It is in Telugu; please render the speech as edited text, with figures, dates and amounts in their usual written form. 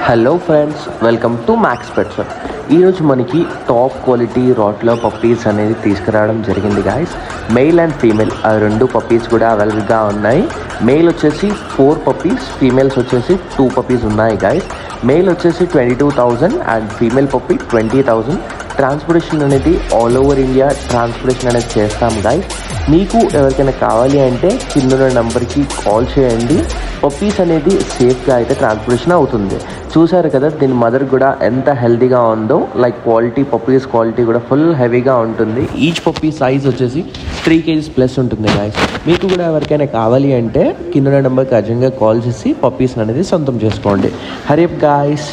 Hello friends, welcome to max pets. ఈరోజు మనకి టాప్ క్వాలిటీ రాట్లర్ పప్పీస్ అనేది తీసుకురావడం జరిగింది గాయస్. మెయిల్ అండ్ ఫీమేల్ ఆ రెండు పప్పీస్ కూడా అవైలబుల్గా ఉన్నాయి. మెయిల్ వచ్చేసి 4 పప్పీస్, ఫీమేల్స్ వచ్చేసి 2 పప్పీస్ ఉన్నాయి గాయస్. మెయిల్ వచ్చేసి 22,000 అండ్ ఫీమేల్ పప్పీ 20,000. ట్రాన్స్పోర్టేషన్ అనేది ఆల్ ఓవర్ ఇండియా ట్రాన్స్పోర్టేషన్ అనేది చేస్తాము గాయస్. మీకు ఎవరికైనా కావాలి అంటే కింద నెంబర్కి కాల్ చేయండి. పప్పీస్ అనేది సేఫ్గా అయితే ట్రాన్స్పోర్టేషన్ అవుతుంది. చూసారు కదా దీని మదర్ కూడా ఎంత హెల్తీగా ఉందో. లైక్ క్వాలిటీ పప్పీస్ క్వాలిటీ కూడా ఫుల్ హెవీగా ఉంటుంది. ఈచ్ పప్పీ సైజ్ వచ్చేసి 3 kgs ప్లస్ ఉంటుంది గాయస్. మీకు కూడా ఎవరికైనా కావాలి అంటే కింద నెంబర్కి అర్జెంట్గా కాల్ చేసి పప్పీస్ అనేది సొంతం చేసుకోండి. Hari up guys.